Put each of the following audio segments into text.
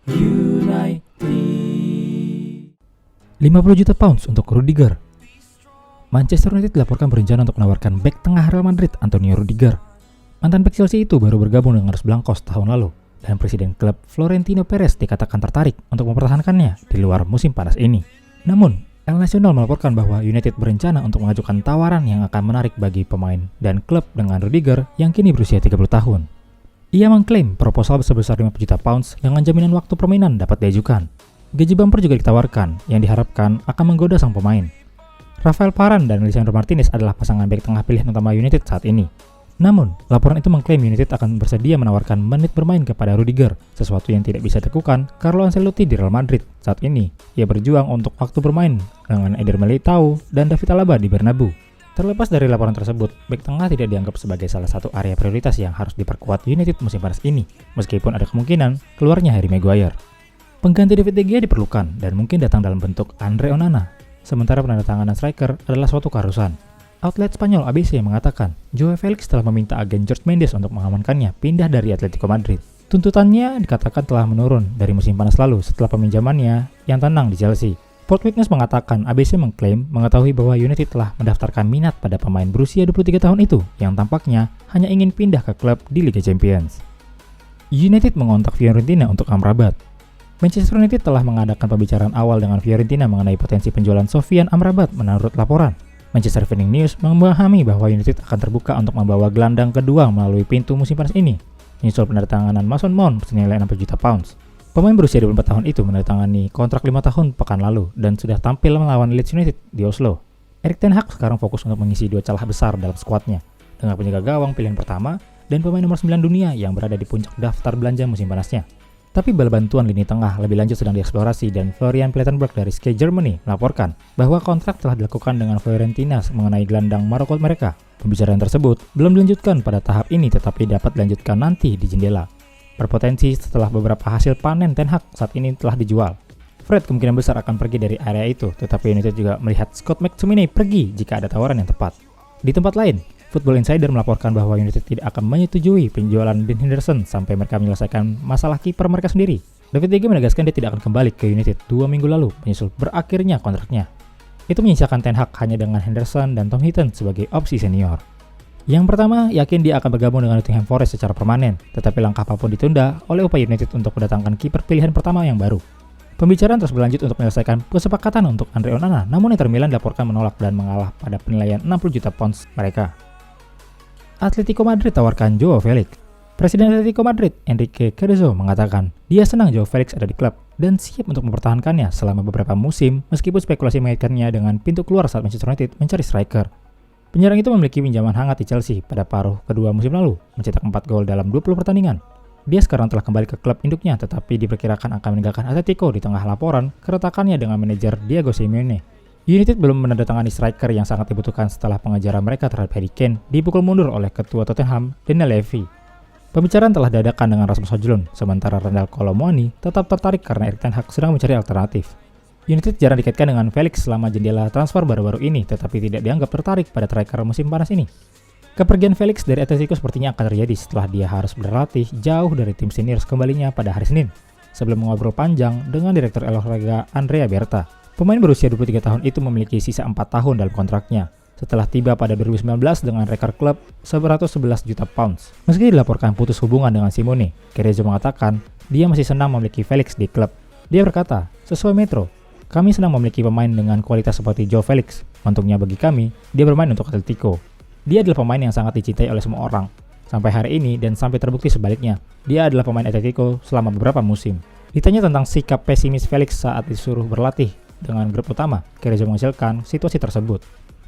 United. 50 juta pounds untuk Rudiger. Manchester United dilaporkan berencana untuk menawarkan bek tengah Real Madrid Antonio Rudiger. Mantan bek Chelsea itu baru bergabung dengan Los Blancos tahun lalu, dan presiden klub Florentino Perez dikatakan tertarik untuk mempertahankannya di luar musim panas ini. Namun, El Nacional melaporkan bahwa United berencana untuk mengajukan tawaran yang akan menarik bagi pemain dan klub dengan Rudiger yang kini berusia 30 tahun. Ia mengklaim proposal sebesar 50 juta pounds dengan jaminan waktu permainan dapat diajukan. Gaji bumper juga ditawarkan yang diharapkan akan menggoda sang pemain. Rafael Varane dan Lisandro Martinez adalah pasangan bek tengah pilihan utama United saat ini. Namun, laporan itu mengklaim United akan bersedia menawarkan menit bermain kepada Rudiger, sesuatu yang tidak bisa dilakukan Carlo Ancelotti di Real Madrid. Saat ini, ia berjuang untuk waktu bermain dengan Eder Militao dan David Alaba di Bernabeu. Terlepas dari laporan tersebut, bek tengah tidak dianggap sebagai salah satu area prioritas yang harus diperkuat United musim panas ini, meskipun ada kemungkinan keluarnya Harry Maguire. Pengganti David De Gea diperlukan dan mungkin datang dalam bentuk Andre Onana. Sementara penandatanganan striker adalah suatu keharusan. Outlet Spanyol ABC mengatakan, Joao Felix telah meminta agen George Mendes untuk mengamankannya pindah dari Atletico Madrid. Tuntutannya dikatakan telah menurun dari musim panas lalu setelah peminjamannya yang tenang di Chelsea. Sport Witness mengatakan ABC mengklaim mengetahui bahwa United telah mendaftarkan minat pada pemain berusia 23 tahun itu yang tampaknya hanya ingin pindah ke klub di Liga Champions. United mengontak Fiorentina untuk Amrabat. Manchester United telah mengadakan pembicaraan awal dengan Fiorentina mengenai potensi penjualan Sofyan Amrabat menurut laporan. Manchester Evening News memahami bahwa United akan terbuka untuk membawa gelandang kedua melalui pintu musim panas ini, menyusul penandatanganan Mason Mount senilai 60 juta pounds. Pemain berusia 24 tahun itu menandatangani kontrak 5 tahun pekan lalu dan sudah tampil melawan Leeds United di Oslo. Erik ten Hag sekarang fokus untuk mengisi dua celah besar dalam skuadnya, dengan penjaga gawang pilihan pertama dan pemain nomor 9 dunia yang berada di puncak daftar belanja musim panasnya. Tapi bala bantuan lini tengah lebih lanjut sedang dieksplorasi dan Florian Plettenberg dari Sky Germany melaporkan bahwa kontrak telah dilakukan dengan Fiorentina mengenai gelandang Maroko mereka. Pembicaraan tersebut belum dilanjutkan pada tahap ini tetapi dapat dilanjutkan nanti di jendela. Berpotensi setelah beberapa hasil panen Ten Hag saat ini telah dijual. Fred kemungkinan besar akan pergi dari area itu, tetapi United juga melihat Scott McTominay pergi jika ada tawaran yang tepat. Di tempat lain, Football Insider melaporkan bahwa United tidak akan menyetujui penjualan Dean Henderson sampai mereka menyelesaikan masalah kiper mereka sendiri. David De Gea menegaskan dia tidak akan kembali ke United 2 minggu lalu menyusul berakhirnya kontraknya. Itu menyisakan Ten Hag hanya dengan Henderson dan Tom Heaton sebagai opsi senior. Yang pertama, yakin dia akan bergabung dengan Nottingham Forest secara permanen, tetapi langkah apapun ditunda oleh upaya United untuk mendatangkan kiper pilihan pertama yang baru. Pembicaraan terus berlanjut untuk menyelesaikan kesepakatan untuk Andre Onana, namun Inter Milan dilaporkan menolak dan mengalah pada penilaian 60 juta pounds mereka. Atletico Madrid tawarkan Joao Felix. Presiden Atletico Madrid, Enrique Cerezo, mengatakan dia senang Joao Felix ada di klub dan siap untuk mempertahankannya selama beberapa musim meskipun spekulasi mengaitkannya dengan pintu keluar saat Manchester United mencari striker. Penyerang itu memiliki pinjaman hangat di Chelsea pada paruh kedua musim lalu, mencetak 4 gol dalam 20 pertandingan. Dia sekarang telah kembali ke klub induknya tetapi diperkirakan akan meninggalkan Atletico di tengah laporan keretakannya dengan manajer Diego Simeone. United belum menandatangani striker yang sangat dibutuhkan setelah pengejaran mereka terhadap Harry Kane dipukul mundur oleh ketua Tottenham, Daniel Levy. Pembicaraan telah diadakan dengan Rasmus Højlund, sementara Randal Kolo Muani tetap tertarik karena Erik ten Hag sedang mencari alternatif. United jarang dikaitkan dengan Felix selama jendela transfer baru-baru ini, tetapi tidak dianggap tertarik pada striker musim panas ini. Kepergian Felix dari Atletico sepertinya akan terjadi setelah dia harus berlatih jauh dari tim senior kembalinya pada hari Senin, sebelum mengobrol panjang dengan Direktur Olahraga Andrea Berta. Pemain berusia 23 tahun itu memiliki sisa 4 tahun dalam kontraknya, setelah tiba pada 2019 dengan rekor klub 111 juta pounds. Meski dilaporkan putus hubungan dengan Simone, Cerezo mengatakan dia masih senang memiliki Felix di klub. Dia berkata, sesuai Metro, kami senang memiliki pemain dengan kualitas seperti Joao Felix. Untungnya bagi kami, dia bermain untuk Atletico. Dia adalah pemain yang sangat dicintai oleh semua orang. Sampai hari ini dan sampai terbukti sebaliknya, dia adalah pemain Atletico selama beberapa musim. Ditanya tentang sikap pesimis Felix saat disuruh berlatih dengan grup utama, Cerezo menghasilkan situasi tersebut.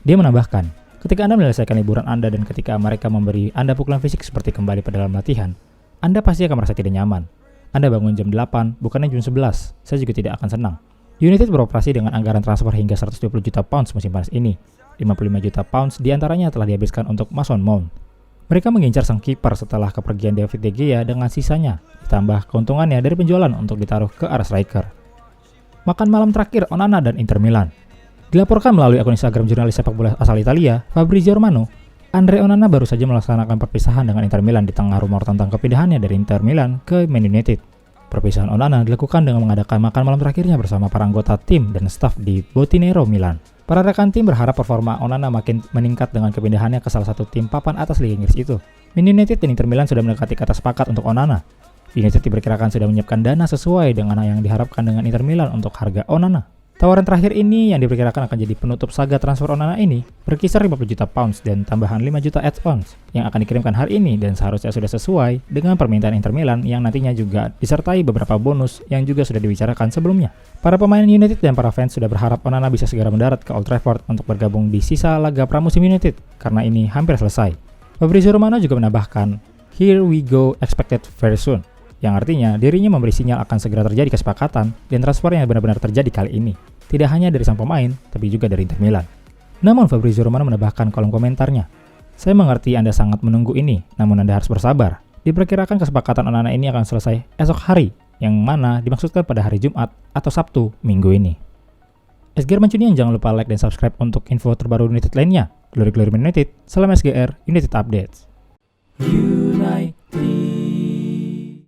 Dia menambahkan, ketika Anda menyelesaikan liburan Anda dan ketika mereka memberi Anda pukulan fisik seperti kembali pada dalam latihan, Anda pasti akan merasa tidak nyaman. Anda bangun jam 8, bukannya jam 11, saya juga tidak akan senang. United beroperasi dengan anggaran transfer hingga 120 juta pounds musim panas ini. 55 juta pounds diantaranya telah dihabiskan untuk Mason Mount. Mereka mengincar sang kiper setelah kepergian David De Gea dengan sisanya, ditambah keuntungannya dari penjualan untuk ditaruh ke arah striker. Makan malam terakhir Onana dan Inter Milan. Dilaporkan melalui akun Instagram jurnalis sepak bola asal Italia, Fabrizio Romano, Andre Onana baru saja melaksanakan perpisahan dengan Inter Milan di tengah rumor tentang kepindahannya dari Inter Milan ke Man United. Perpisahan Onana dilakukan dengan mengadakan makan malam terakhirnya bersama para anggota tim dan staf di Botinero, Milan. Para rekan tim berharap performa Onana makin meningkat dengan kepindahannya ke salah satu tim papan atas Liga Inggris itu. Man United dan Inter Milan sudah mendekati kata sepakat untuk Onana. United diperkirakan sudah menyiapkan dana sesuai dengan yang diharapkan dengan Inter Milan untuk harga Onana. Tawaran terakhir ini yang diperkirakan akan jadi penutup saga transfer Onana ini berkisar 50 juta pounds dan tambahan 5 juta add-ons yang akan dikirimkan hari ini dan seharusnya sudah sesuai dengan permintaan Inter Milan yang nantinya juga disertai beberapa bonus yang juga sudah dibicarakan sebelumnya. Para pemain United dan para fans sudah berharap Onana bisa segera mendarat ke Old Trafford untuk bergabung di sisa laga pramusim United karena ini hampir selesai. Fabrizio Romano juga menambahkan, "Here we go expected very soon," yang artinya dirinya memberi sinyal akan segera terjadi kesepakatan dan transfer yang benar-benar terjadi kali ini. Tidak hanya dari sang pemain, tapi juga dari Inter Milan. Namun Fabrizio Romano menambahkan kolom komentarnya, "Saya mengerti Anda sangat menunggu ini, namun Anda harus bersabar. Diperkirakan kesepakatan Onana ini akan selesai esok hari, yang mana dimaksudkan pada hari Jumat atau Sabtu minggu ini." SGR Mancunian, jangan lupa like dan subscribe untuk info terbaru United lainnya. Glory Man United, salam SGR United Updates.